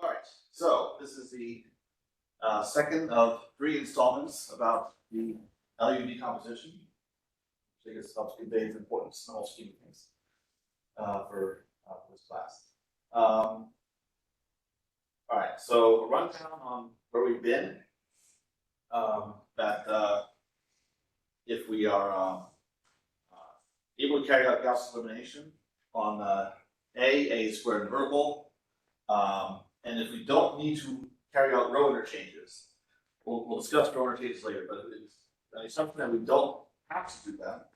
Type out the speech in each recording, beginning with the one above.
All right, so this is the second of 3 installments about the LU decomposition. I think it's helps convey the importance in the whole scheme of things for this class. All right, so a rundown on where we've been. If we are able to carry out Gauss elimination on A squared invertible, and if we don't need to carry out row interchanges, we'll discuss row interchanges later, but it's an assumption that we don't have to do that.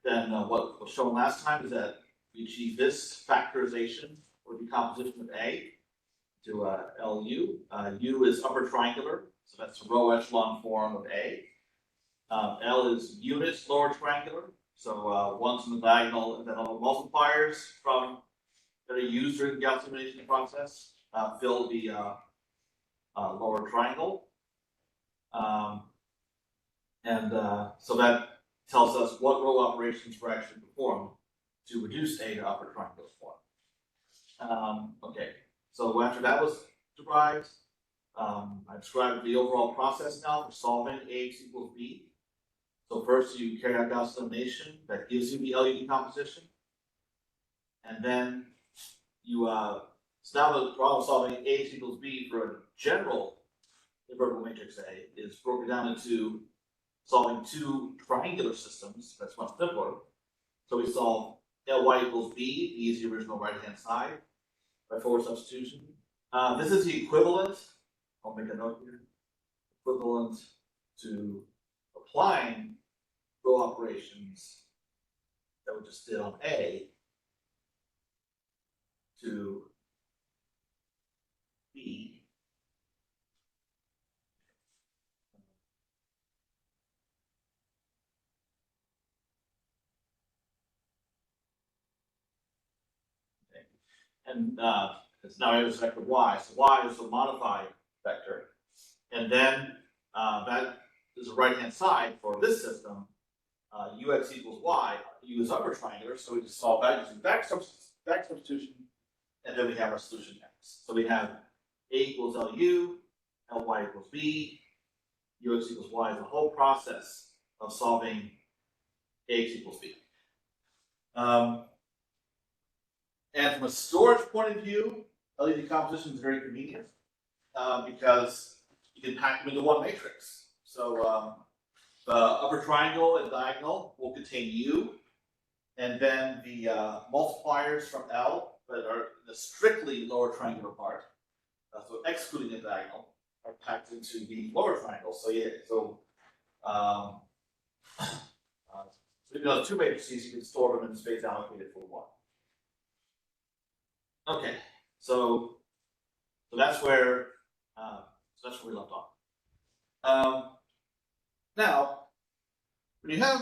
Then what was shown last time is that we achieve this factorization or decomposition of A to LU. U is upper triangular, so that's the row echelon form of A. L is units lower triangular, so ones in the diagonal, and then all the multipliers from that are used during the Gauss elimination process fill the lower triangle. So that tells us what row operations were actually performed to reduce A to upper triangular form. Okay, so after that was derived, I described the overall process now for solving AX equals B. So first you carry out Gauss elimination, that gives you the LU decomposition. And then you, so now the problem solving AX equals B for a general invertible matrix A is broken down into solving 2 triangular systems. That's much simpler. So we solve Ly equals B, B is the original right-hand side, by forward substitution. This is the equivalent, I'll make a note here, equivalent to applying row operations that we just did on A to B. Okay. And it's now intersect with Y. So Y is the modified vector. And then that is the right-hand side for this system. Ux equals Y. U is upper triangular, so we just solve that using back substitution, and then we have our solution X. So we have A equals LU, Ly equals B, Ux equals Y is the whole process of solving AX equals B. And from a storage point of view, LU decomposition is very convenient because you can pack them into one matrix. So the upper triangle and diagonal will contain U, and then the multipliers from L that are the strictly lower triangular part, so excluding the diagonal, are packed into the lower triangle. So yeah, so you know, 2 matrices, you can store them in space allocated for 1. Okay, so that's where we left off. Now, when you have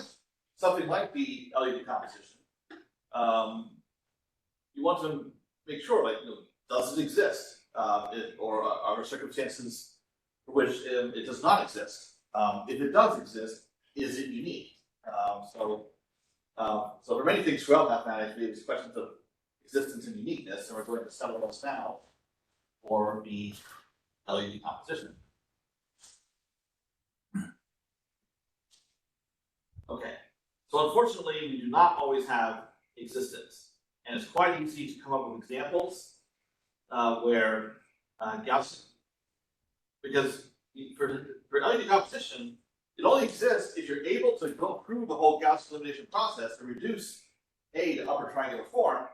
something like the LU decomposition, you want to make sure, like, does it exist, or are there circumstances for which it does not exist? If it does exist, is it unique? So for many things throughout mathematics, we have these questions of existence and uniqueness, and we're going to settle those now for the LU decomposition. Okay, so unfortunately, we do not always have existence, and it's quite easy to come up with examples where Gauss, because for LU decomposition, it only exists if you're able to go through the whole Gauss elimination process and reduce A to upper triangular form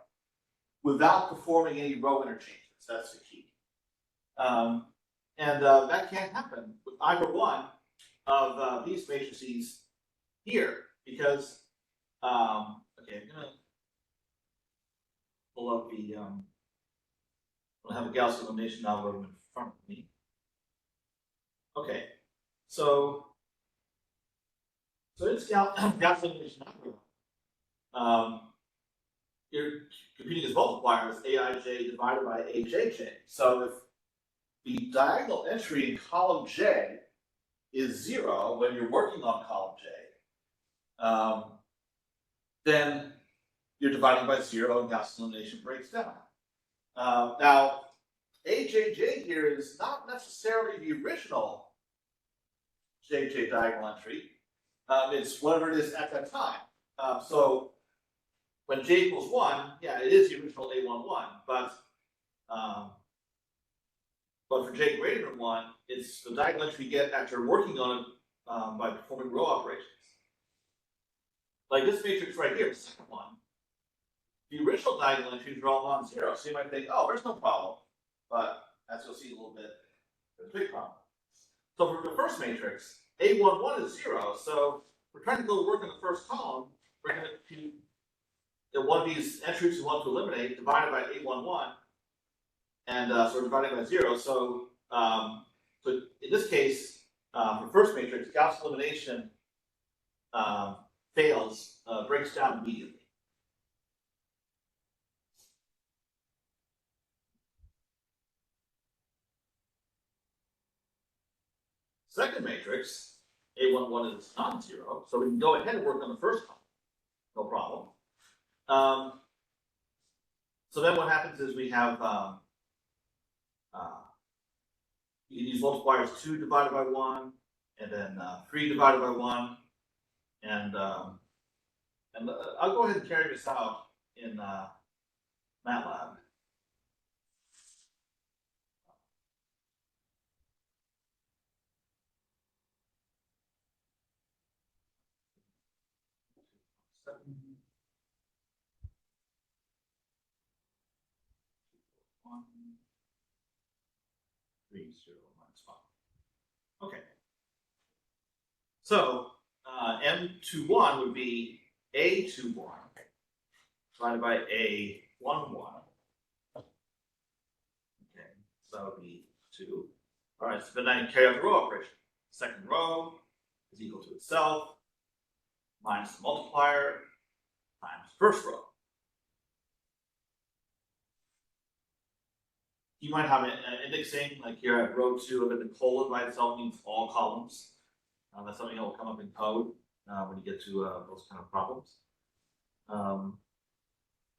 without performing any row interchanges. That's the key. That can't happen with either one of these matrices here, because okay, I'm gonna pull up the I'll have a Gauss elimination algorithm in front of me. Okay, so it's Gauss elimination algorithm. You're computing as multipliers Aij divided by Ajj. So if the diagonal entry in column J is 0 when you're working on column J, then you're dividing by 0 and Gauss elimination breaks down. Now, AJJ here is not necessarily the original JJ diagonal entry. It's whatever it is at that time. So when j equals 1, yeah, it is the original A11, but for j greater than 1, it's the diagonal entry you get after working on it by performing row operations. Like this matrix right here, the second one, the original diagonal entries are all non-zero, so you might think, oh, there's no problem. But as you'll see in a little bit, there's a big problem. So for the first matrix, A11 is 0, so we're trying to go work in the first column. We're going to compute one of these entries we want to eliminate divided by A11, and so we're dividing by 0. So, so in this case, for first matrix, Gauss elimination fails, breaks down immediately. Second matrix, A11 is non-zero, so we can go ahead and work on the first column, no problem. So then what happens is we have you can use multipliers 2 divided by 1, and then 3 divided by 1, and I'll go ahead and carry this out in MATLAB. Okay. So M21 would be A21 divided by A11. Okay, so that would be 2. All right, so then I carry out the row operation. Second row is equal to itself minus the multiplier times first row. You might have an indexing, like here at row 2, but the colon by itself means all columns. That's something that will come up in code when you get to those kind of problems.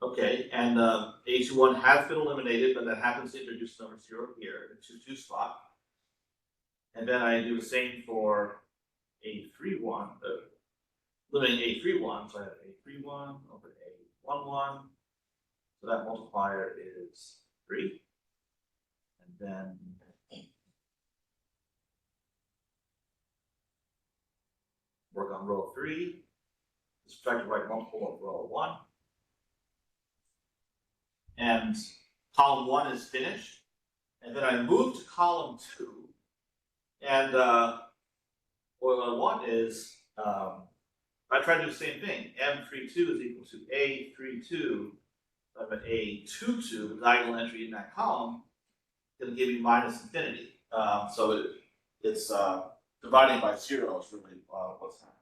Okay, and A21 has been eliminated, but that happens to introduce number 0 here, the 2 spot. And then I do the same for A31, limiting A31, so I have A31 over A11. So that multiplier is 3. And then work on row 3, subtract the right multiple of row 1. And column 1 is finished. And then I move to column 2. And what I want is, I try to do the same thing. M32 is equal to A32 of A22, the diagonal entry in that column, going to give you minus infinity. So it's dividing by 0 is really what's happening.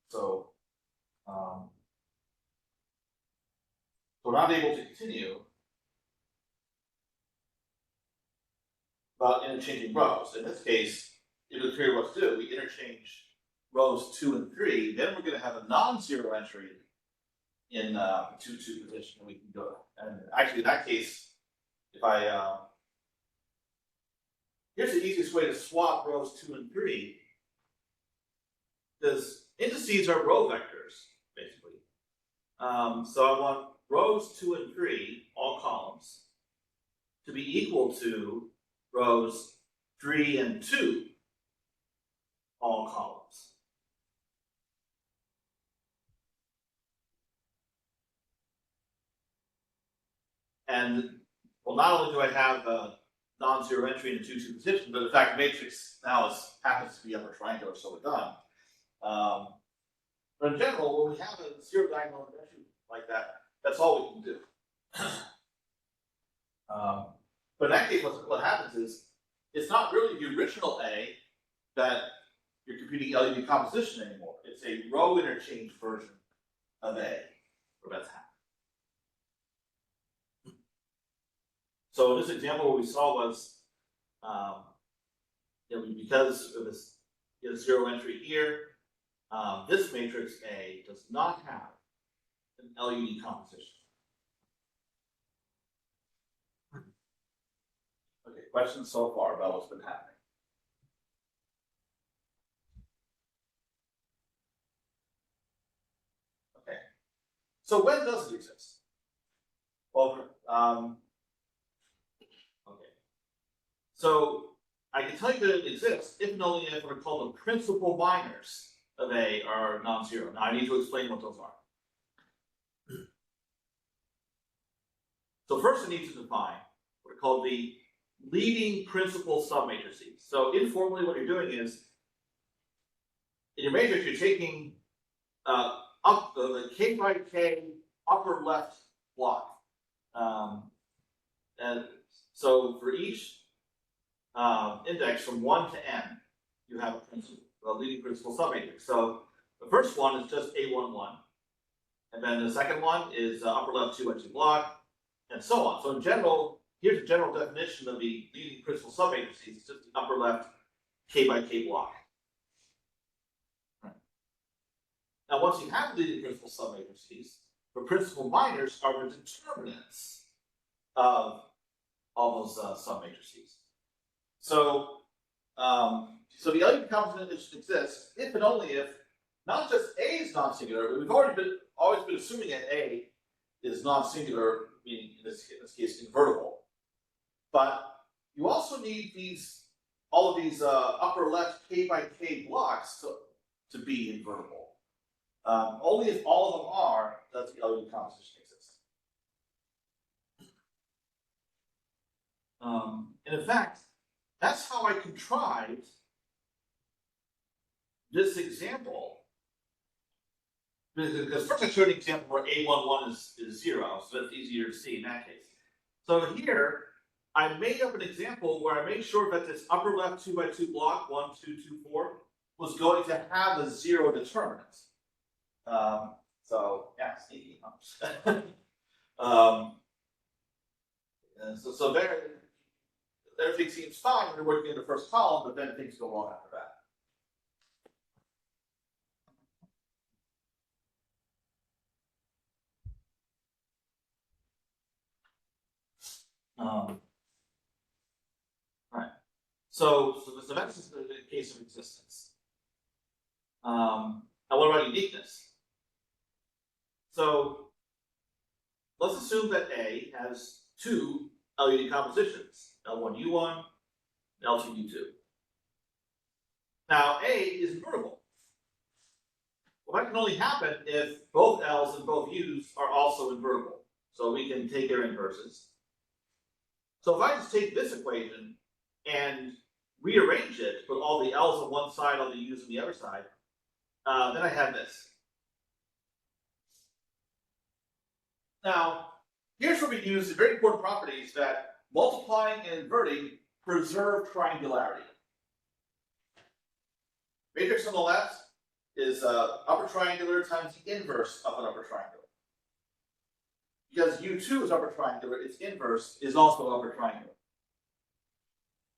So we're not able to continue about interchanging rows. In this case, it would appear what to do. We interchange rows 2 and 3. Then we're going to have a non-zero entry in 2-2 position. We can go, and actually in that case, if I here's the easiest way to swap rows 2 and 3, because indices are row vectors, basically. So I want rows 2 and 3, all columns, to be equal to rows 3 and 2, all columns. And, well, not only do I have a non-zero entry in a 2-2 position, but in fact, the matrix now happens to be upper triangular, so we're done. But in general, when we have a zero diagonal entry like that, that's all we can do. But in that case, what happens is, it's not really the original A that you're computing LU decomposition anymore. It's a row interchange version of A, where that's happening. So in this example, what we saw was, because of this zero entry here, this matrix A does not have an LU decomposition. Questions so far about what's been happening? Okay. So when does it exist? Well, okay. So I can tell you that it exists if and only if what are called the principal minors of A are non-zero. Now I need to explain what those are. So first I need to define what are called the leading principal submatrices. So informally what you're doing is, in your matrix you're taking up the K by K upper left block. And so for each index from 1 to n, you have a leading principal submatrix. So the first one is just A11, and then the second one is upper left 2 by 2 block, and so on. So in general, here's a general definition of the leading principal submatrices. It's just the upper left K by K block. Now, once you have leading principal submatrices, the principal minors are the determinants of all those submatrices. So, so the LU decomposition exists if and only if not just A is non-singular, but we've always been assuming that A is non-singular, meaning in this case invertible. But you also need all of these upper left K by K blocks to be invertible. Only if all of them are, does the LU decomposition exist. And in fact, that's how I contrived this example. Because first I showed an example where A11 is 0, so that's easier to see in that case. So here, I made up an example where I made sure that this upper left 2 by 2 block, 1, 2, 2, 4, was going to have a 0 determinant. So yeah, sneaky. So there, everything seems fine when you're working in the first column, but then things go wrong after that. Right. So that's just the case of existence. Now, what about uniqueness? So let's assume that A has two LU decompositions, L1U1, L2U2. Now, A is invertible. Well, that can only happen if both L's and both U's are also invertible. So we can take their inverses. So if I just take this equation and rearrange it, put all the L's on one side, all the U's on the other side, then I have this. Now, here's where we use the very important properties that multiplying and inverting preserve triangularity. Matrix on the left is upper triangular times the inverse of an upper triangular. Because U2 is upper triangular, its inverse is also upper triangular.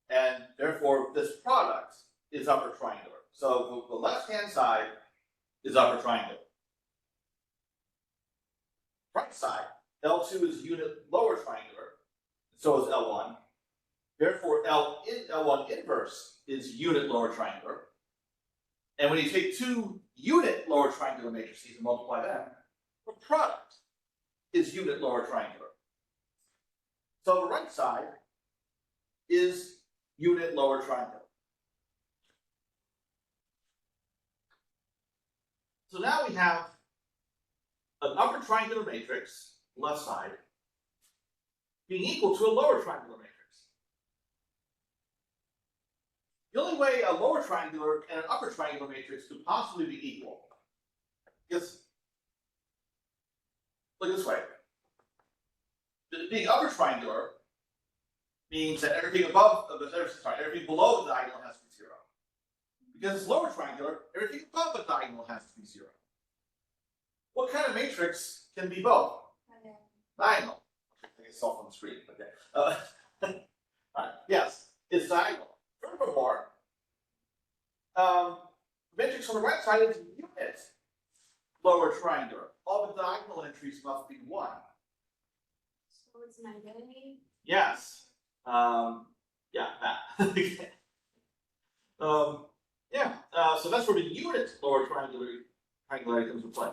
And therefore, this product is upper triangular. So the left-hand side is upper triangular. Right side, L2 is unit lower triangular, so is L1. Therefore, L1 inverse is unit lower triangular. And when you take two unit lower triangular matrices and multiply them, the product is unit lower triangular. So the right side is unit lower triangular. So now we have an upper triangular matrix, left side, being equal to a lower triangular matrix. The only way a lower triangular and an upper triangular matrix could possibly be equal is, look this way. Being upper triangular means that everything below the diagonal has to be 0. Because it's lower triangular, everything above the diagonal has to be 0. What kind of matrix can be both? Diagonal. I think it's off on the screen. Okay. Yes, it's diagonal. Furthermore, the matrix on the right side is unit lower triangular. All the diagonal entries must be 1. So it's an identity? Yes. Yeah, that. Yeah, so that's where the unit lower triangularity comes into play.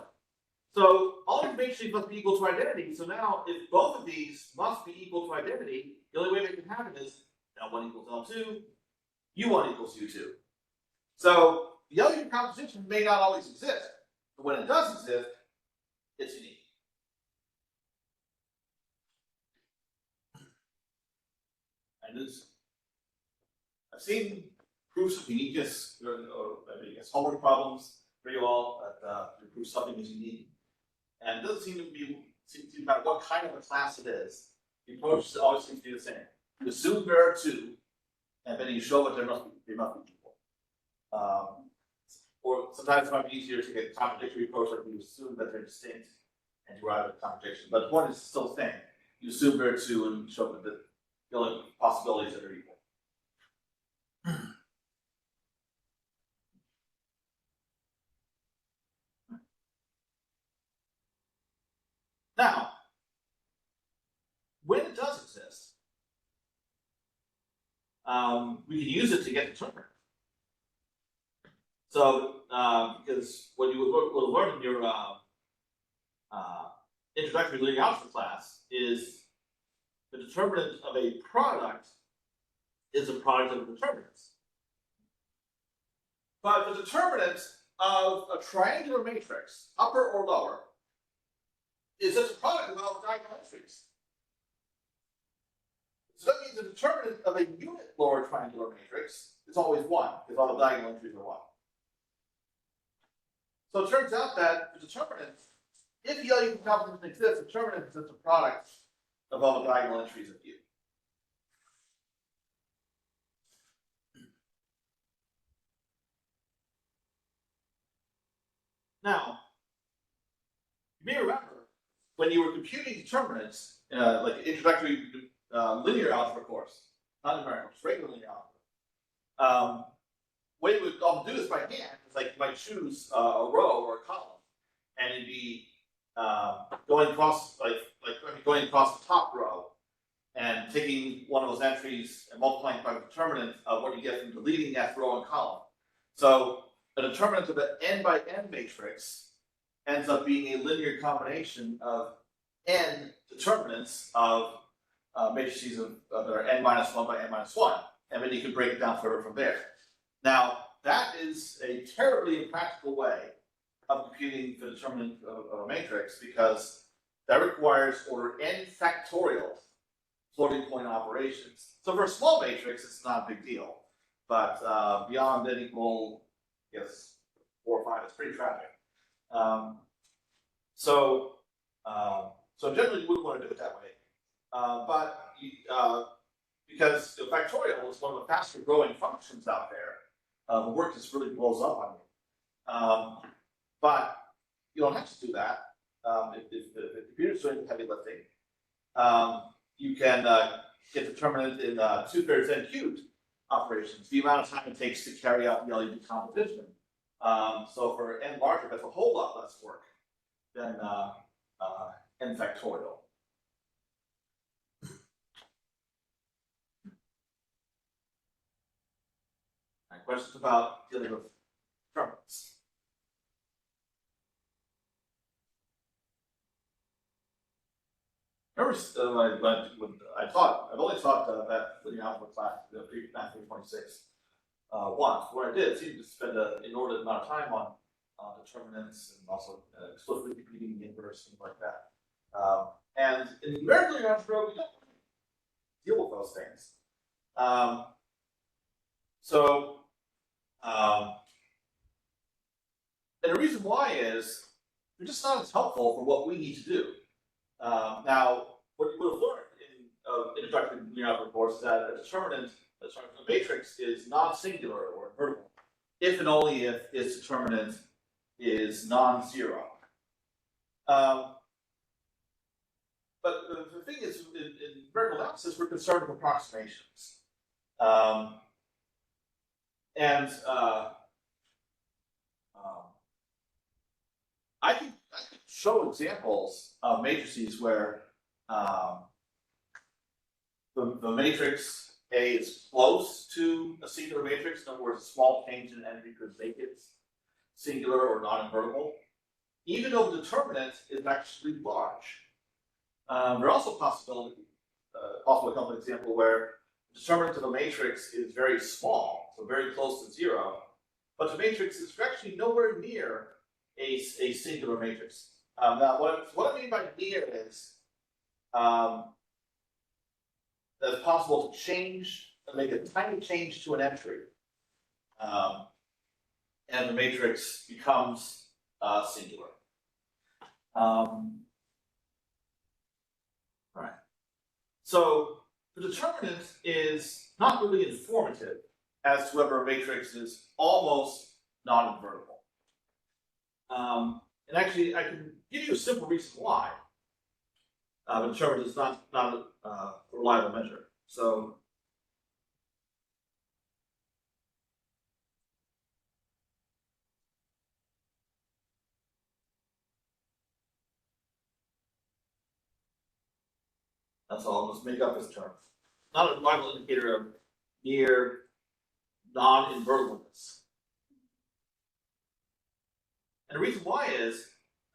So all information must be equal to identity. So now, if both of these must be equal to identity, the only way they can happen is L1 equals L2, U1 equals U2. So the LU decomposition may not always exist, but when it does exist, it's unique. And I've seen proofs of uniqueness, or I guess homework problems for you all that prove something is unique. And it doesn't seem to matter what kind of a class it is. The approach always seems to be the same. You assume there are two, and then you show that they must be equal. Or sometimes it might be easier to get a contradictory approach, like you assume that they're distinct and derive a contradiction. But the point is still the same. You assume there are two and show that the only possibilities that are equal. Now, when it does exist, we can use it to get determined. So, because what you will learn in your introductory linear algebra class is the determinant of a product is a product of determinants. But the determinant of a triangular matrix, upper or lower, is just a product of all the diagonal entries. So that means the determinant of a unit lower triangular matrix is always 1, because all the diagonal entries are 1. So it turns out that the determinant, if the LU decomposition exists, the determinant is just a product of all the diagonal entries of U. Now, you may remember when you were computing determinants, like introductory linear algebra course, not numerical, just regular linear algebra. What you would often do this by hand is like you might choose a row or a column, and you'd be going across going across the top row and taking one of those entries and multiplying by the determinant of what you get from deleting that row and column. So a determinant of an n by n matrix ends up being a linear combination of n determinants of matrices that are n minus 1 by n minus 1, and then you can break it down further from there. Now, that is a terribly impractical way of computing the determinant of a matrix, because that requires order n factorial floating point operations. So for a small matrix, it's not a big deal, but beyond n equal, I guess, 4 or 5, it's pretty tragic. So generally you wouldn't want to do it that way, but because factorial is one of the faster growing functions out there, the work just really blows up on you. But you don't have to do that. If the computer's doing the heavy lifting, you can get determinant in 2/3 n cubed operations, the amount of time it takes to carry out the LU decomposition. So for n larger, that's a whole lot less work than n factorial. Questions about dealing with determinants? Remember, I've only taught that linear algebra class, the pre-math 326 once. What I did seemed to spend an inordinate amount of time on determinants and also explicitly computing the inverse, things like that. And in numerical linear algebra, we don't deal with those things. And the reason why is they're just not as helpful for what we need to do. Now, what you would have learned in introductory linear algebra course is that a determinant, a matrix, is non-singular or invertible, if and only if its determinant is non-zero. But the thing is, in numerical analysis, we're concerned with approximations. I could show examples of matrices where the matrix A is close to a singular matrix, in other words, a small change in entry could make it singular or non-invertible, even though the determinant is actually large. There are also possible to come an example where the determinant of a matrix is very small, so very close to zero, but the matrix is actually nowhere near a singular matrix. Now, what I mean by near is that it's possible to change, make a tiny change to an entry, and the matrix becomes singular. All right. So the determinant is not really informative as to whether a matrix is almost non-invertible. And actually, I can give you a simple reason why the determinant is not a reliable measure. So that's all. I'll just make up this term. Not a reliable indicator of near non-invertibleness. And the reason why is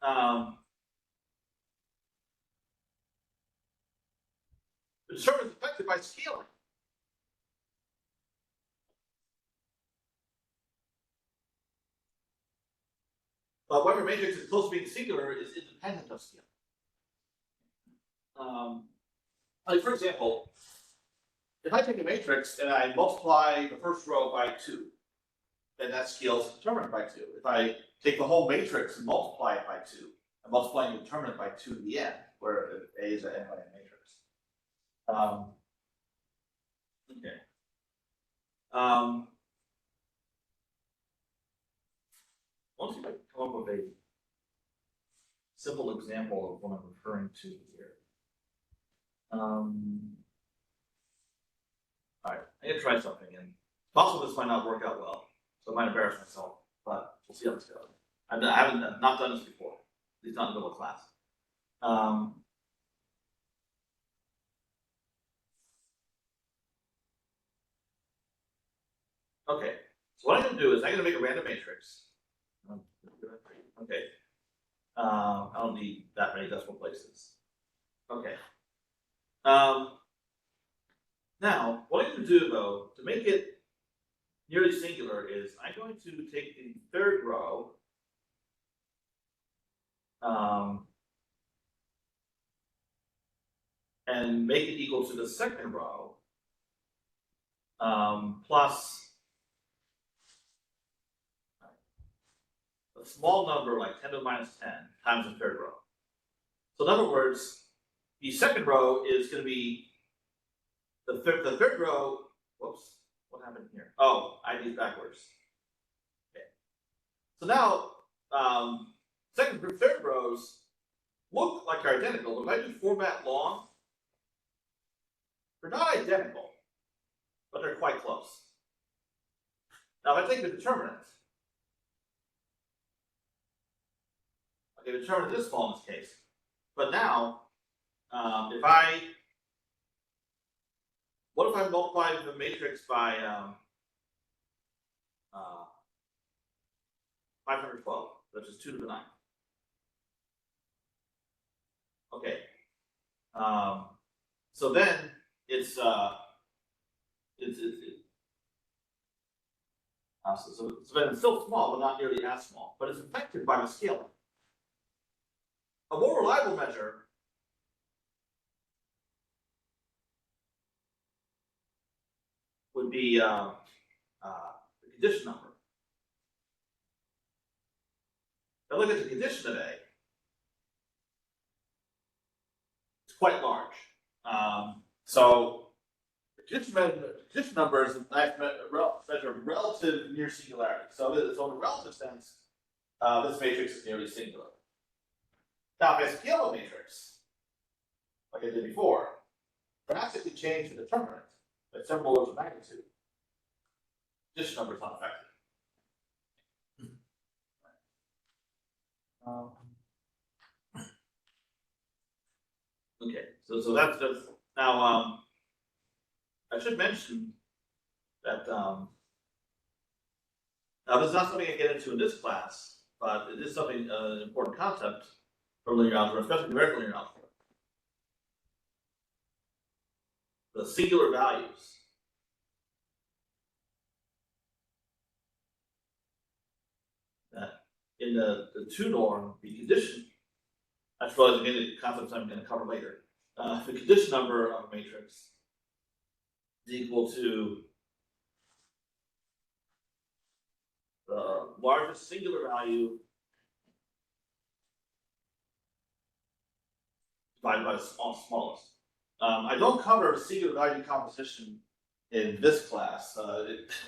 the determinant is affected by scaling. But whether a matrix is close to being singular is independent of scaling. Like for example, if I take a matrix and I multiply the first row by 2, then that scales the determinant by 2. If I take the whole matrix and multiply it by 2, I'm multiplying the determinant by 2 to the n, where A is an n by n matrix. Okay. Let's see if I can come up with a simple example of what I'm referring to here. All right, I'm gonna try something, and it's possible this might not work out well, so I might embarrass myself, but we'll see how this goes. I've not done this before, at least not in the middle of class. Okay, so what I'm gonna do is I'm gonna make a random matrix. Okay. I don't need that many decimal places. Okay. Now, what I'm going to do, though, to make it nearly singular is I'm going to take the third row and make it equal to the second row plus a small number like 10 to the minus 10 times the third row. So in other words, the second row is going to be the third row. Whoops, what happened here? Oh, I did backwards. Okay. So now, second and third rows look like they're identical, but if I do format long, they're not identical, but they're quite close. Now, if I take the determinant, okay, the determinant is small in this case, but now, what if I multiply the matrix by 512, which is 2 to the 9? Okay. So then it's then it's still small, but not nearly as small. But it's affected by the scaling. A more reliable measure would be the condition number. Now look at the condition of A. It's quite large. So the condition number is a nice measure of relative near singularity. So in a relative sense, this matrix is nearly singular. Now, if I scale a matrix, like I did before, drastically change the determinant by several orders of magnitude, condition number is not affected. Okay, so that's just now. I should mention that now this is not something I get into in this class, but it is something an important concept for linear algebra, especially numerical linear algebra. The singular values. In the 2 norm, the condition, I realize again the concepts I'm going to cover later. The condition number of a matrix is equal to the largest singular value divided by the smallest. I don't cover singular value decomposition in this class.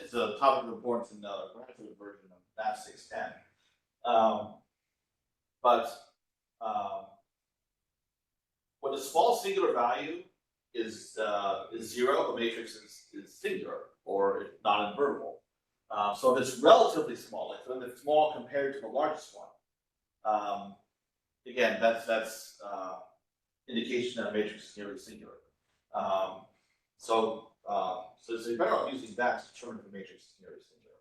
It's a topic of importance in the graduate version of Math 610. When a small singular value is 0, the matrix is singular or it's not invertible. So if it's relatively small, like if it's small compared to the largest one, again, that's indication that a matrix is nearly singular. So you're better off using that to determine if the matrix is nearly singular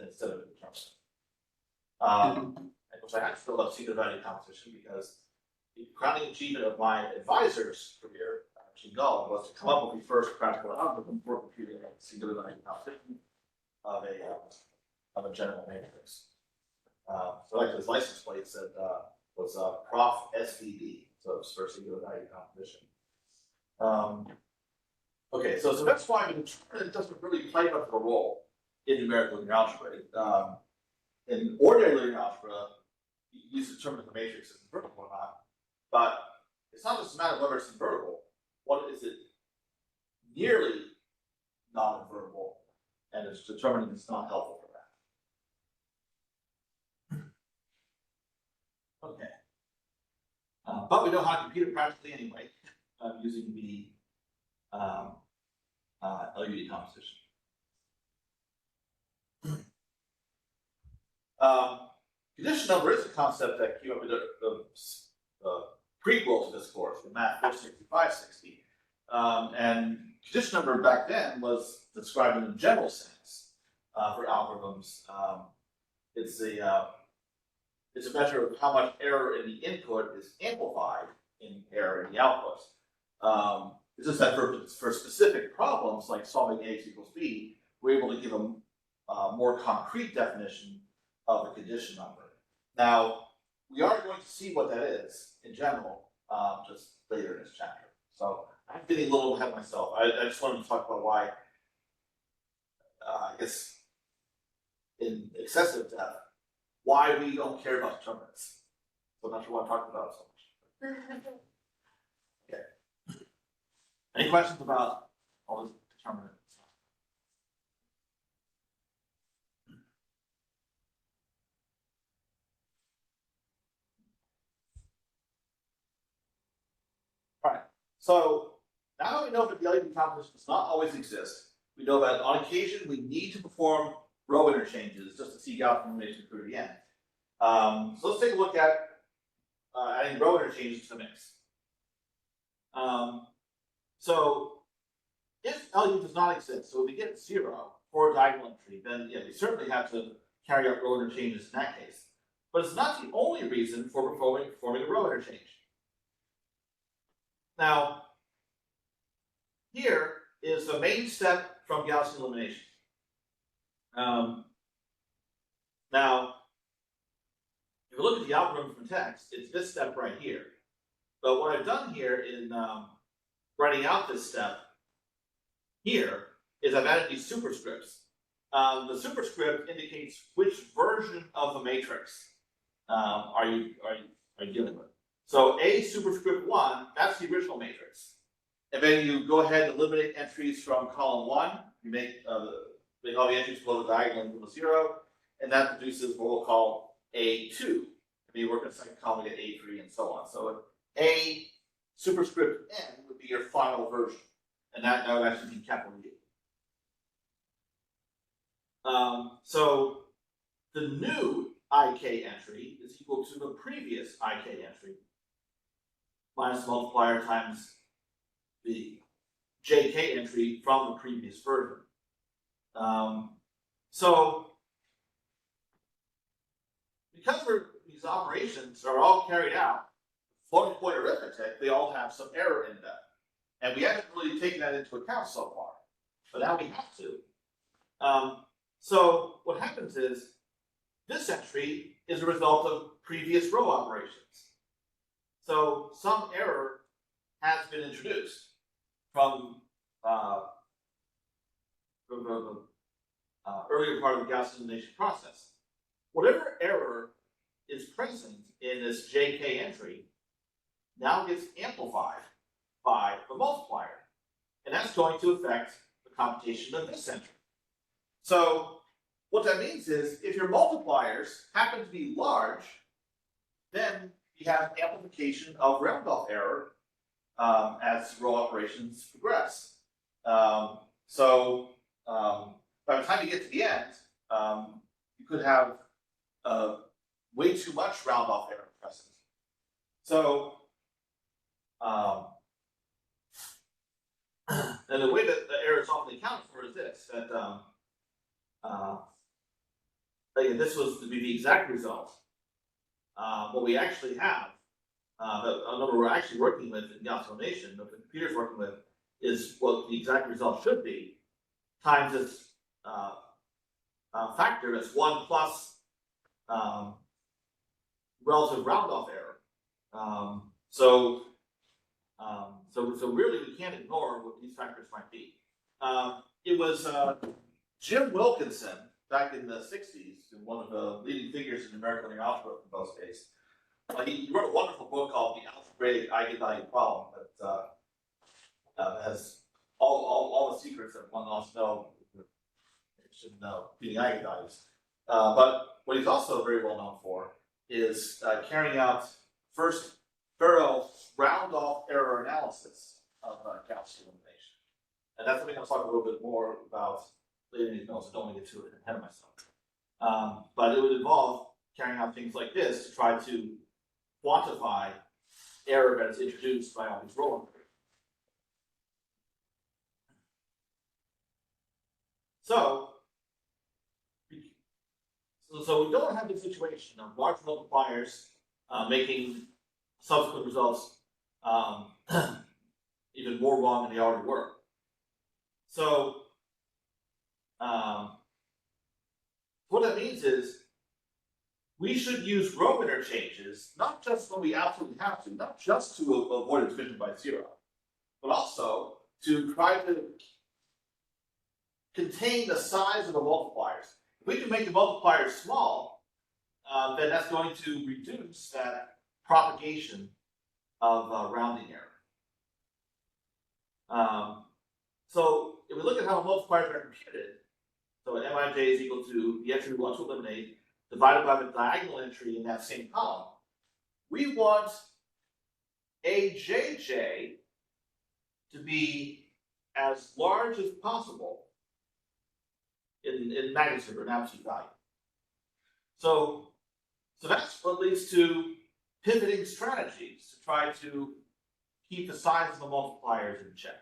instead of a determinant. Which I actually love singular value decomposition because the crowning achievement of my advisor's career, Gull, was to come up with the first practical algorithm for computing a singular value decomposition of a general matrix. So like his license plate said was Prof SVD, so it's for singular value decomposition. Okay, so that's why the determinant doesn't really play much of a role in numerical linear algebra. In ordinary linear algebra, you use to determine if the matrix is invertible or not. But it's not just a matter of whether it's invertible. What is it nearly non-invertible? And it's determined it's not helpful for that. Okay. But we know how to compute it practically anyway, using the LU decomposition. Condition number is a concept that came up with the prequel to this course, the Math 465-60. And condition number back then was described in a general sense for algorithms. It's a measure of how much error in the input is amplified in error in the output. It's just that for specific problems like solving A equals B, we're able to give a more concrete definition of the condition number. Now, we are going to see what that is in general just later in this chapter. So I'm getting a little ahead of myself. I just wanted to talk about why, I guess, in excessive depth, why we don't care about determinants. So I'm not sure why I'm talking about it so much. Okay. Any questions about all this determinant stuff? All right. So now that we know that the LU decomposition does not always exist, we know that on occasion we need to perform row interchanges just to seek out information through the end. So let's take a look at adding row interchanges to the mix. So if LU does not exist, so if we get 0 for a diagonal entry, then yeah, we certainly have to carry out row interchanges in that case. But it's not the only reason for performing a row interchange. Now, here is the main step from Gaussian elimination. Now, if you look at the algorithm from text, it's this step right here. But what I've done here in writing out this step here is I've added these superscripts. The superscript indicates which version of the matrix are you dealing with. So A superscript 1, that's the original matrix. And then you go ahead and eliminate entries from column 1. You make all the entries below the diagonal equal to 0, and that produces what we'll call A2. And you work in the second column, you get A3, and so on. So A superscript N would be your final version, and that would actually be capital U. So the new IK entry is equal to the previous IK entry minus multiplier times B. JK entry from the previous version. So because these operations are all carried out floating point arithmetic, they all have some error in them. And we haven't really taken that into account so far, but now we have to. So what happens is this entry is a result of previous row operations. So some error has been introduced from the earlier part of the Gaussian elimination process. Whatever error is present in this JK entry now gets amplified by the multiplier. And that's going to affect the computation of this entry. So what that means is if your multipliers happen to be large, then you have amplification of round-off error as row operations progress. By the time you get to the end, you could have way too much round-off error present. So, and the way that the error is often accounted for is this, that this was to be the exact result. What we actually have, the number we're actually working with in Gaussian elimination, that the computer's working with, is what the exact result should be, times this factor that's 1 plus relative round-off error. So really we can't ignore what these factors might be. It was Jim Wilkinson back in the 60s, one of the leading figures in numerical linear algebra in those days. He wrote a wonderful book called The Algebraic Eigenvalue Problem that has all the secrets that one wants to know, should know, being eigenvalues. But what he's also very well known for is carrying out first thorough round-off error analysis of Gaussian elimination. And that's something I'll talk a little bit more about later in these notes. I don't want to get too ahead of myself. But it would involve carrying out things like this to try to quantify error that is introduced by all these row operations. So we don't have the situation of large multipliers making subsequent results even more wrong than they already were. So what that means is we should use row interchanges, not just when we absolutely have to, not just to avoid a division by 0, but also to try to contain the size of the multipliers. If we can make the multipliers small, then that's going to reduce that propagation of rounding error. So if we look at how multipliers are computed, so an Mij is equal to the entry we want to eliminate divided by the diagonal entry in that same column, we want Ajj to be as large as possible in magnitude or in absolute value. So that's what leads to pivoting strategies to try to keep the size of the multipliers in check.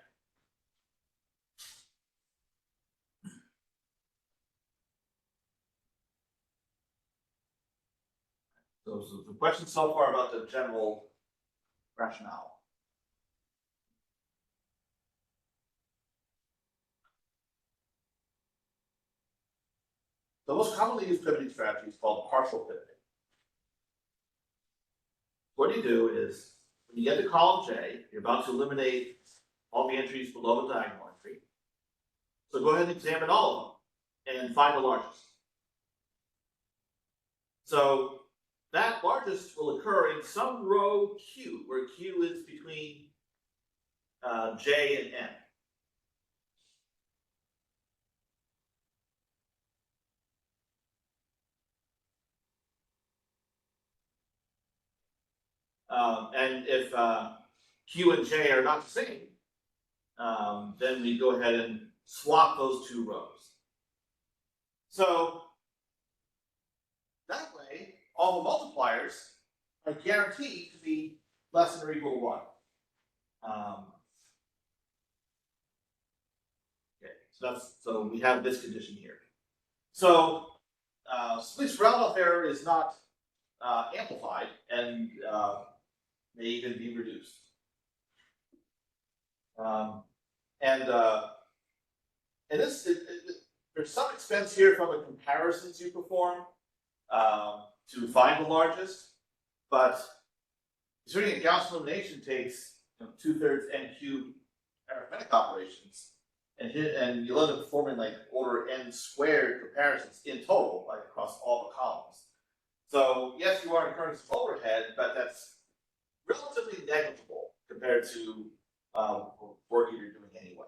So the questions so far about the general rationale. The most commonly used pivoting strategy is called partial pivoting. What you do is, when you get to column J, you're about to eliminate all the entries below the diagonal entry. So go ahead and examine all of them and find the largest. So that largest will occur in some row Q, where Q is between J and N. And if Q and J are not the same, then we go ahead and swap those two rows. So that way, all the multipliers are guaranteed to be less than or equal to 1. So we have this condition here. So Smith's round-off error is not amplified and may even be reduced. There's some expense here from the comparisons you perform to find the largest, but considering a Gaussian elimination takes 2/3 n cubed arithmetic operations, and you'll end up performing like order n squared comparisons in total, like across all the columns. So yes, you are incurring some overhead, but that's relatively negligible compared to work you're doing anyway.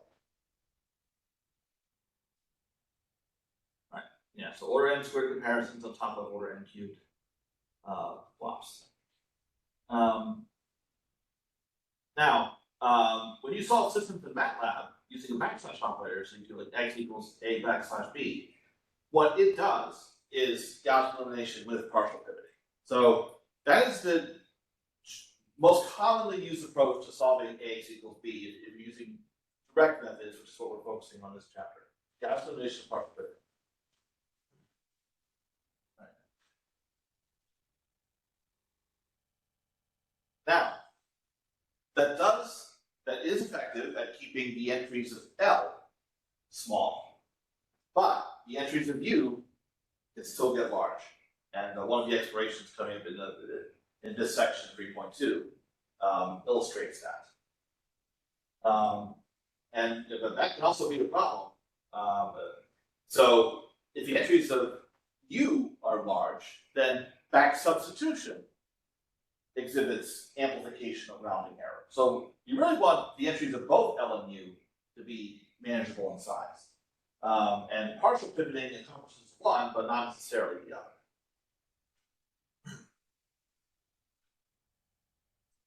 All right. Yeah. So order n squared comparisons on top of order n cubed flops. Now, when you solve systems in MATLAB using a backslash operator, so you do like x equals a backslash b, what it does is Gaussian elimination with partial pivoting. So that is the most commonly used approach to solving ax equals b if you're using direct methods, which is what we're focusing on this chapter. Gaussian elimination, partial pivoting. Right. Now, that is effective at keeping the entries of L small, but the entries of U can still get large. And one of the explorations coming up in this section, 3.2, illustrates that. But that can also be the problem. So if the entries of U are large, then back substitution exhibits amplification of rounding error. So you really want the entries of both L and U to be manageable in size. And partial pivoting accomplishes one, but not necessarily the other.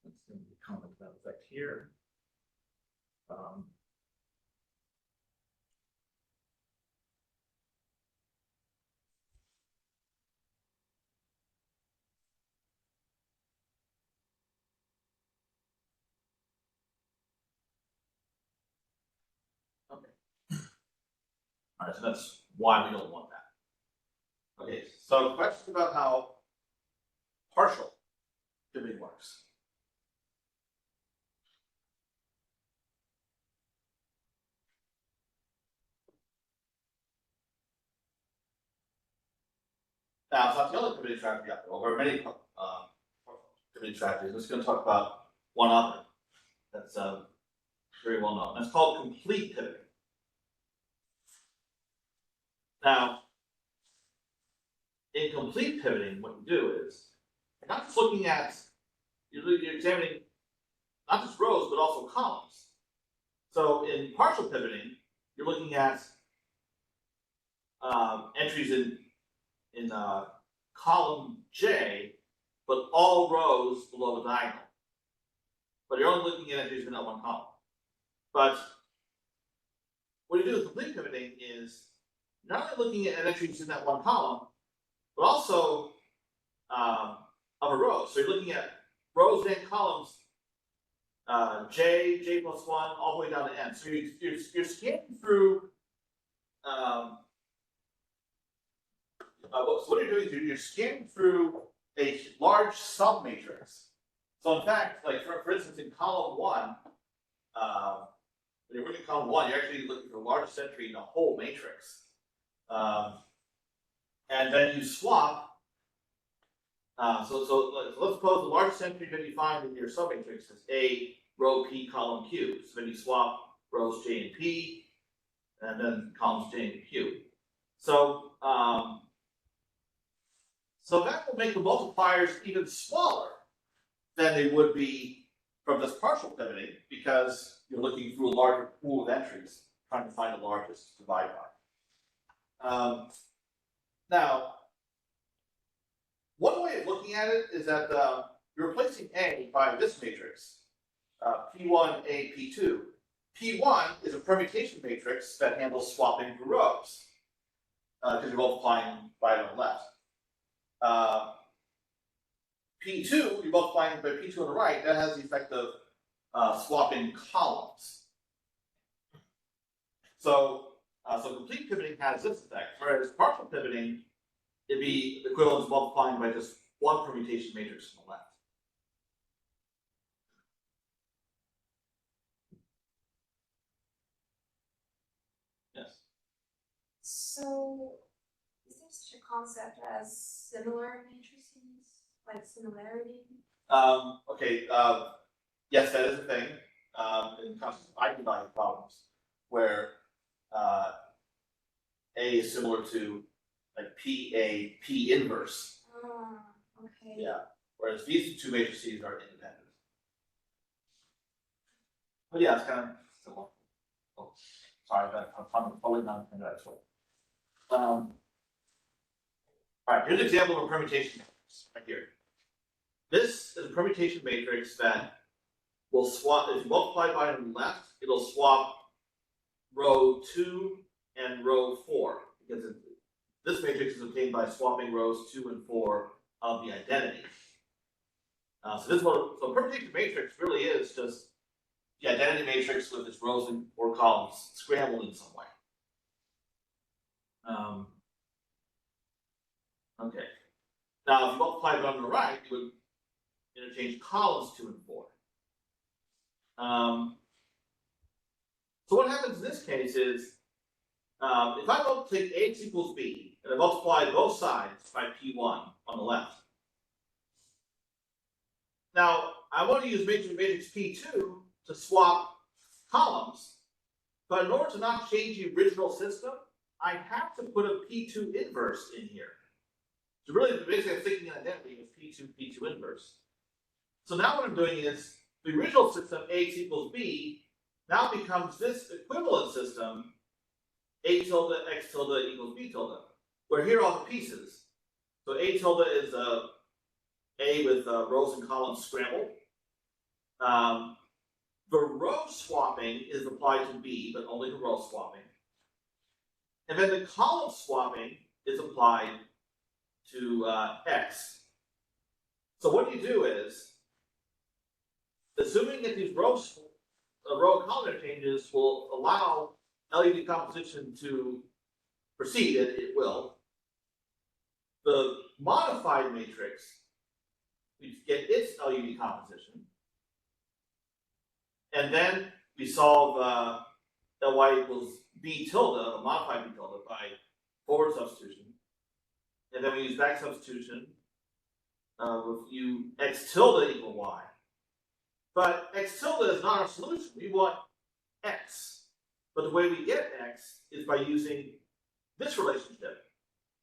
Let's comment that effect here. Okay. All right, so that's why we don't want that. Okay, so question about how partial pivoting works. Now, it's not the only pivoting strategy out there. Well, there are many pivoting strategies. I'm just going to talk about one other that's very well known. That's called complete pivoting. Now, in complete pivoting, what you do is you're not just looking at, you're examining not just rows, but also columns. So in partial pivoting, you're looking at entries in column J, but all rows below the diagonal. But you're only looking at entries in that one column. But what you do with complete pivoting is not only looking at entries in that one column, but also of a row. So you're looking at rows and columns, J plus 1, all the way down to N. So you're scanning through. So what you're doing is you're scanning through a large submatrix. So in fact, like for instance, in column 1, when you're looking at column 1, you're actually looking for the largest entry in the whole matrix. And then you swap. So let's suppose the largest entry that you find in your submatrix is A, row P, column Q. So then you swap rows J and P, and then columns J and Q. So that will make the multipliers even smaller than they would be from this partial pivoting, because you're looking through a larger pool of entries, trying to find the largest to divide by. Now, one way of looking at it is that you're replacing A by this matrix, P1, A, P2. P1 is a permutation matrix that handles swapping through rows, because you're multiplying right on the left. P2, you're multiplying by P2 on the right, that has the effect of swapping columns. So So complete pivoting has this effect, whereas partial pivoting, it'd be equivalent to multiplying by just one permutation matrix on the left. Yes. So, is there such a concept as similar matrices, like similarity? Okay. Yes, that is a thing. In concepts of eigenvalue problems, where A is similar to like P inverse. Okay. Yeah. Whereas these two matrices are independent. But yeah, it's kind of similar. Oh, sorry, I'm totally not in that way. All right, here's an example of a permutation matrix right here. This is a permutation matrix that will swap, if you multiply by on the left, it'll swap row 2 and row 4, because this matrix is obtained by swapping rows 2 and 4 of the identity. So permutation matrix really is just the identity matrix with its rows and 4 columns scrambled in some way. Okay. Now, if you multiply it on the right, you would interchange columns 2 and 4. So what happens in this case is, if I take X equals B, and I multiply both sides by P1 on the left. Now, I want to use matrix P2 to swap columns, but in order to not change the original system, I have to put a P2 inverse in here. So really, basically, I'm thinking an identity with P2 inverse. So now what I'm doing is, the original system, X equals B, now becomes this equivalent system, A tilde X tilde equals B tilde, where here are all the pieces. So A tilde is A with rows and columns scrambled. The row swapping is applied to B, but only to row swapping. And then the column swapping is applied to X. So what you do is, assuming that these row column interchanges will allow LU decomposition to proceed, and it will, the modified matrix, we get its LU decomposition, and then we solve Ly equals B tilde, a modified B tilde, by forward substitution. And then we use back substitution with X tilde equal Y. But X tilde is not our solution. We want X. But the way we get X is by using this relationship.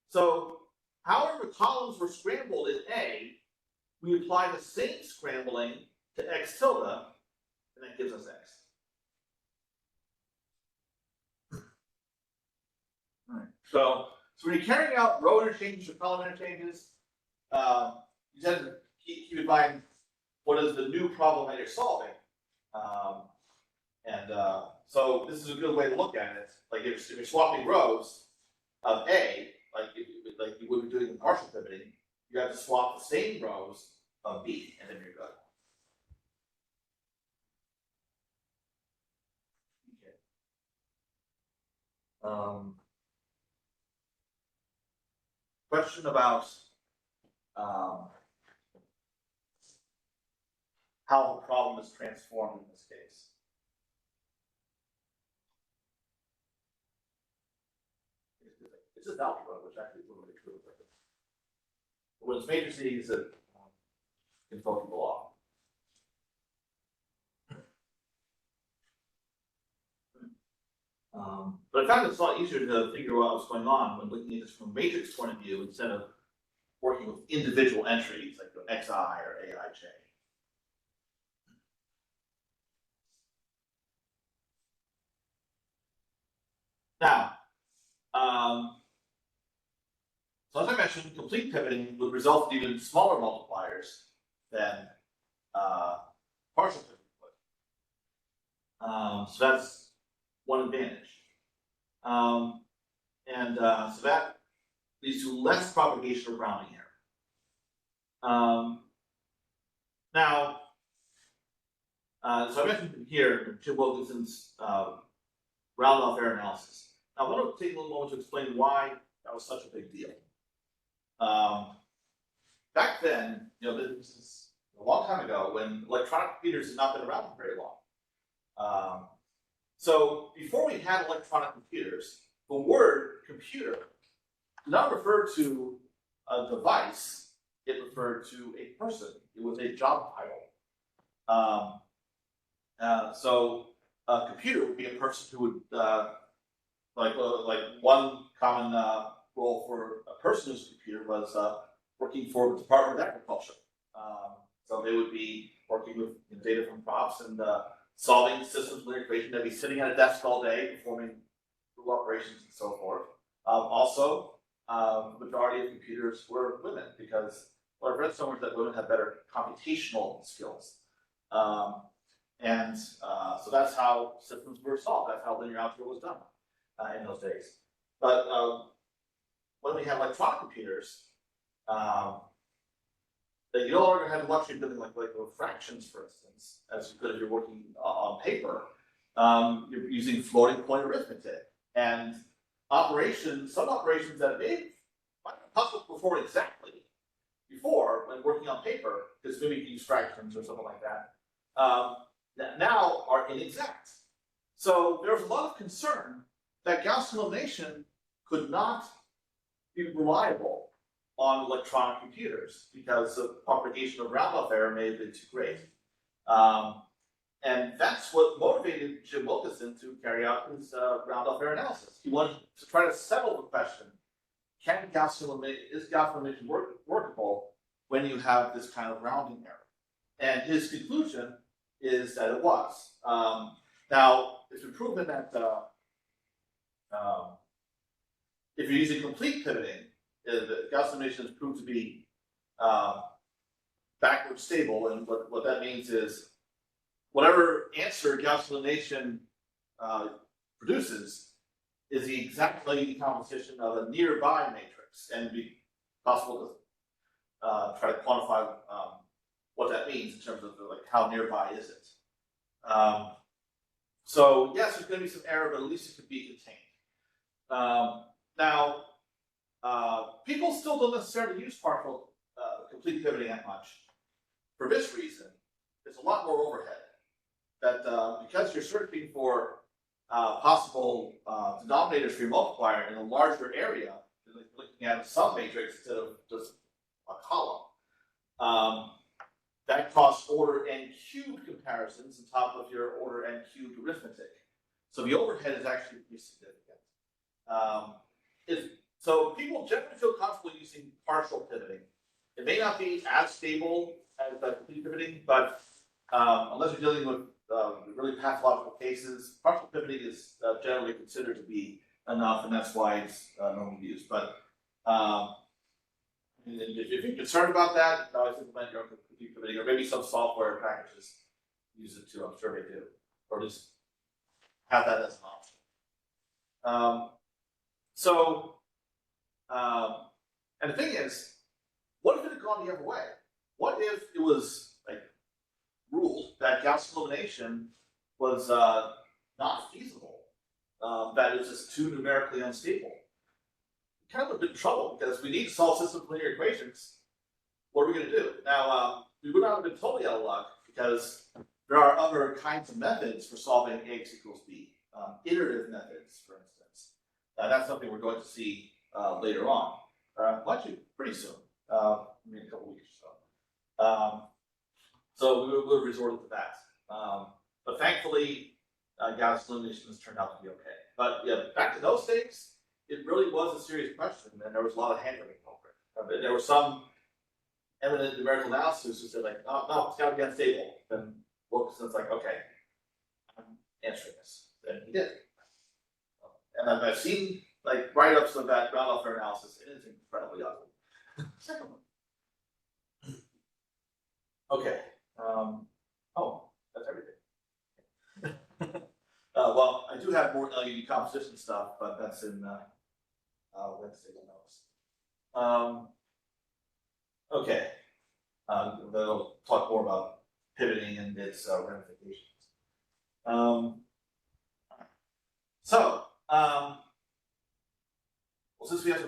So however columns were scrambled in A, we apply the same scrambling to X tilde, and that gives us X. All right. So when you're carrying out row interchanges or column interchanges, you tend to keep in mind what is the new problem that you're solving. So this is a good way to look at it. Like if you're swapping rows of A, like you would be doing in partial pivoting, you have to swap the same rows of B, and then you're good. Okay. Question about how the problem is transformed in this case. It's just algebra, which actually is a little bit true. But when it's matrices, it can throw people off. But I found it's a lot easier to figure out what's going on when looking at this from a matrix point of view instead of working with individual entries like the xi or aij. Now, so as I mentioned, complete pivoting would result in even smaller multipliers than partial pivoting would. So that's one advantage. So that leads to less propagation of rounding error. Now, so I mentioned here Jim Wilkinson's round-off error analysis. I want to take a little moment to explain why that was such a big deal. Back then, this is a long time ago when electronic computers had not been around for very long. So before we had electronic computers, the word computer did not refer to a device, it referred to a person. It was a job title. So a computer would be a person who would, like one common role for a person whose computer was working for the Department of Agriculture. So they would be working with data from crops and solving systems with equation. They'd be sitting at a desk all day performing operations and so forth. Also, the majority of computers were women because what I've read somewhere is that women have better computational skills. So that's how systems were solved. That's how linear algebra was done in those days. But when we have electronic computers, that you no longer have the luxury of doing like fractions, for instance, as you could if you're working on paper. You're using floating point arithmetic and operations. Some operations that might be possible to perform exactly before when working on paper, because maybe you use fractions or something like that, that now are inexact. So there was a lot of concern that Gaussian elimination could not be reliable on electronic computers because the propagation of round-off error may have been too great. And that's what motivated Jim Wilkinson to carry out his round-off error analysis. He wanted to try to settle the question, is Gaussian elimination workable when you have this kind of rounding error? And his conclusion is that it was. Now, it's been proven that if you're using complete pivoting, the Gaussian elimination is proved to be backward stable, and what that means is whatever answer Gaussian elimination produces is the exact LU decomposition of a nearby matrix, and it'd be possible to try to quantify what that means in terms of how nearby is it. So yes, there's going to be some error, but at least it could be contained. Now, people still don't necessarily use partial complete pivoting that much. For this reason, there's a lot more overhead. That because you're searching for possible denominators for your multiplier in a larger area, you're looking at a sum matrix instead of just a column. That costs order n cubed comparisons on top of your order n cubed arithmetic. So the overhead is actually pretty significant. So people generally feel comfortable using partial pivoting. It may not be as stable as complete pivoting, but unless you're dealing with really pathological cases, partial pivoting is generally considered to be enough, and that's why it's normally used. But if you're concerned about that, you can always implement your own complete pivoting, or maybe some software packages use it too. I'm sure they do, or just have that as an option. And the thing is, what if it had gone the other way? What if it was ruled that Gaussian elimination was not feasible, that it was just too numerically unstable? We're kind of a bit in trouble because we need to solve systems linear equations. What are we going to do? Now, we would not have been totally out of luck because there are other kinds of methods for solving AX equals B, iterative methods, for instance. That's something we're going to see later on. Well, actually, pretty soon, maybe a couple weeks or so. So we would have resorted to that. But thankfully, Gaussian elimination has turned out to be okay. But yeah, back to those days, it really was a serious question, and there was a lot of hand-wringing over it. There were some eminent numerical analysis who said, oh, no, it's got to be unstable. Then Wilkinson's like, okay, I'm answering this. And he did. And I've seen write-ups of that round-off error analysis, and it's incredibly ugly. Second one. Okay. Oh, that's everything. Well, I do have more LU decomposition stuff, but that's in Wednesday's notes. Okay. They'll talk more about pivoting and its ramifications.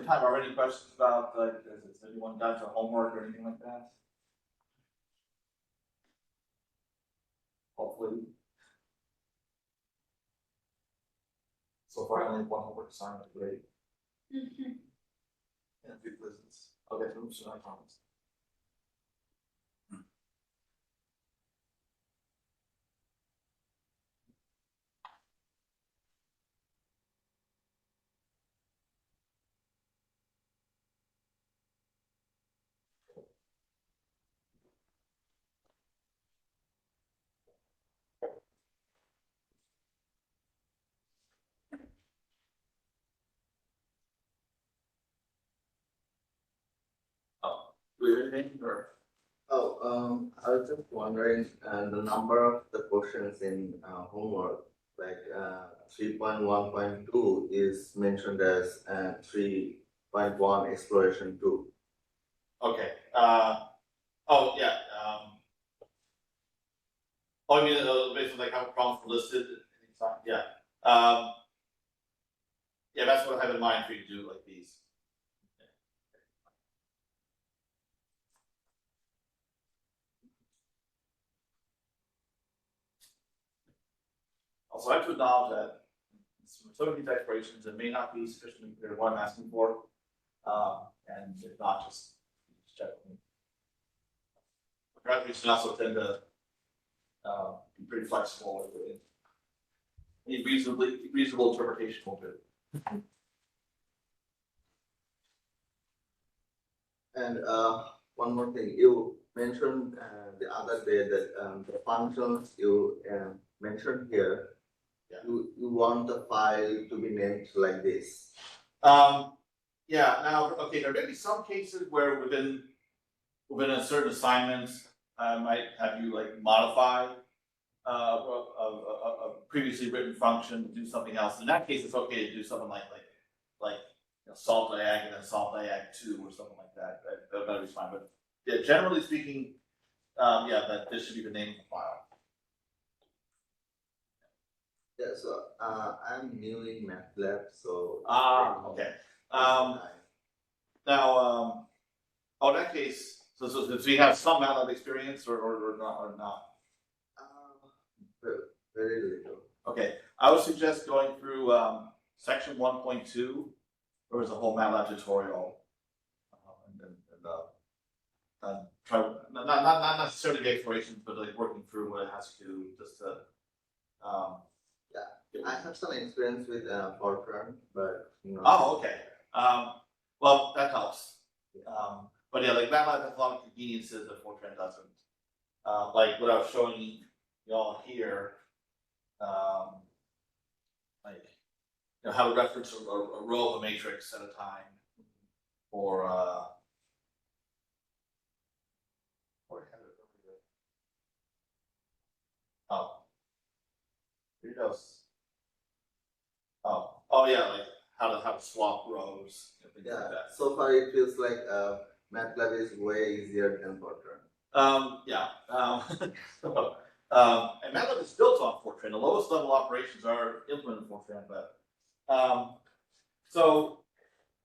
of time, are there any questions about, like, has anyone done their homework or anything like that? Hopefully. So far, I only have one homework assignment, great. And a few quizzes. I'll get to them soon, I promise. Oh, do we have anything, or? I was just wondering, the number of the questions in homework, like 3.1.2 is mentioned as 3.1 exploration 2. Okay, oh, yeah, oh, you mean, basically like how problems were listed, yeah. Yeah, that's what I have in mind for you to do, like these. Also, I have to acknowledge that some of these explorations, it may not be sufficiently clear what I'm asking for, and if not, just check with me. Graduates also tend to be pretty flexible with any reasonable interpretation will do. And one more thing, you mentioned the other day that the functions you mentioned here, Yeah. you want the file to be named like this. Yeah, now, okay, there may be some cases where within a certain assignment, I might have you like modify a previously written function to do something else. In that case, it's okay to do something like you know, solve diag and then solve diag 2 or something like that. That'll be fine. But yeah, generally speaking, yeah, that this should be the name of the file. Yeah, so I'm new in MATLAB, so Okay. Now, oh, in that case, so you have some MATLAB experience or not? Very little. Okay, I would suggest going through section 1.2. There was a whole MATLAB tutorial, and try not necessarily the explorations, but like working through what it has to do, just to. I have some experience with Fortran, but you know. Oh, okay. Well, that helps. But yeah, like MATLAB has a lot of conveniences that Fortran doesn't. Like what I was showing y'all here, like you know how to reference a row of a matrix at a time, or oh, here goes. Oh yeah, like how to swap rows and things like that. So far it feels like MATLAB is way easier than Fortran. Yeah. So, and MATLAB is built on Fortran. The lowest level operations are implemented in Fortran, but so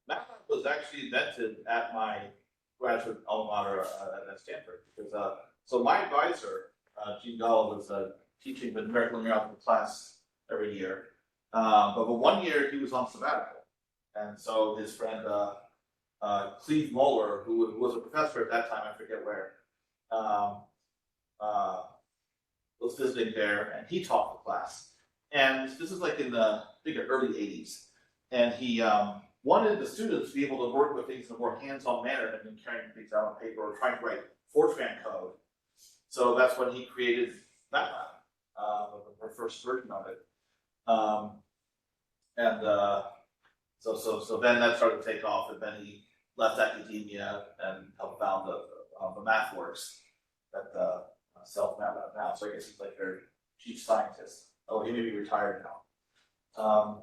MATLAB was actually invented at my graduate alma mater at Stanford because so my advisor, Gene Gall, was teaching the numerical numerical class every year. But 1 year he was on sabbatical, and so his friend Cleve Moeller, who was a professor at that time, I forget where, was visiting there, and he taught the class. And this is like in the I think the early '80s, and he wanted the students to be able to work with things in a more hands-on manner than carrying things out on paper or trying to write Fortran code. So that's when he created MATLAB, the first version of it. So then that started to take off, and then he left academia and helped found the MathWorks that sells MATLAB now. So I guess he's like their chief scientist. Oh, he may be retired now.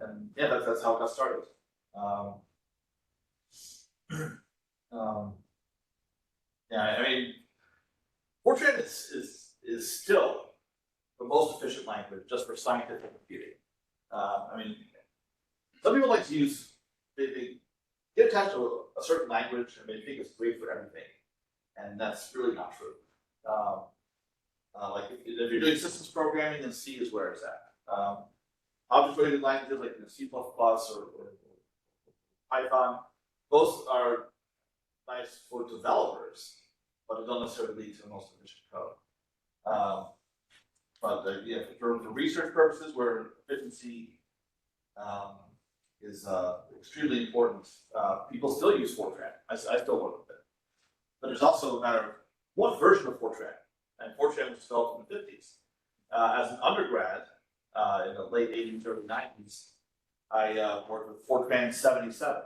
And yeah, that's how it got started. Yeah, I mean, Fortran is still the most efficient language just for scientific computing. I mean, some people like to use they get attached to a certain language and they think it's great for everything. And that's really not true. Like if you're doing systems programming, then C is where it's at. Object-oriented languages like C++ or Python, those are nice for developers, but it don't necessarily lead to the most efficient code. Yeah, for research purposes, where efficiency is extremely important, people still use Fortran. I still work with it. But there's also a matter of what version of Fortran. And Fortran was developed in the 50s. As an undergrad, in the late 80s, early 90s, I worked with Fortran 77.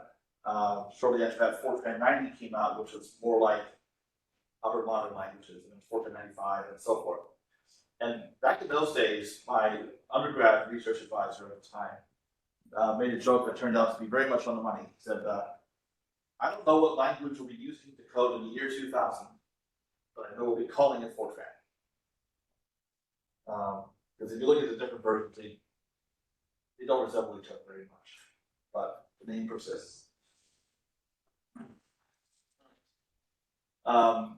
Shortly after that, Fortran 90 came out, which was more like other modern languages, and Fortran 95 and so forth. And back in those days, my undergrad research advisor at the time made a joke that turned out to be very much on the money. He said, I don't know what language we'll be using to code in the year 2000, but I know we'll be calling it Fortran. Because if you look at the different versions, they don't resemble each other very much, but the name persists.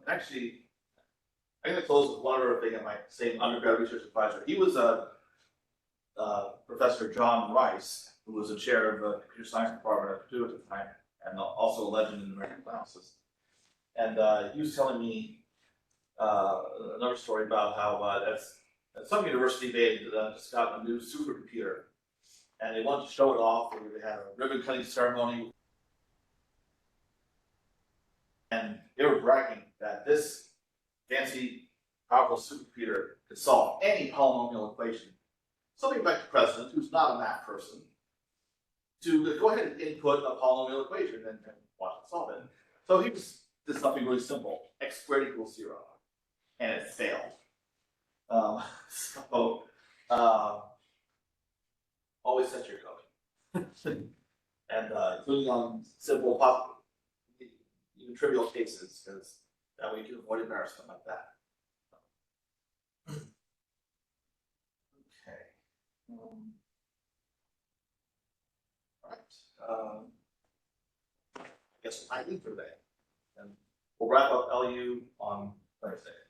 Actually, I'm going to close with one other thing at my same undergrad research advisor. He was Professor John Rice, who was the chair of the computer science department at Purdue at the time, and also a legend in American analysis. And he was telling me another story about how at some university they had just gotten a new supercomputer, and they wanted to show it off. Where they had a ribbon cutting ceremony, and they were bragging that this fancy, powerful supercomputer could solve any polynomial equation. So they begged the president, who's not a math person, to go ahead and input a polynomial equation and watch it solve it. So he did something really simple: x squared equals 0, and it failed. Always set your code, and including on simple, even trivial cases, because that way you can avoid embarrassment like that. Okay. All right. I guess I leave for today, and we'll wrap up LU on Thursday.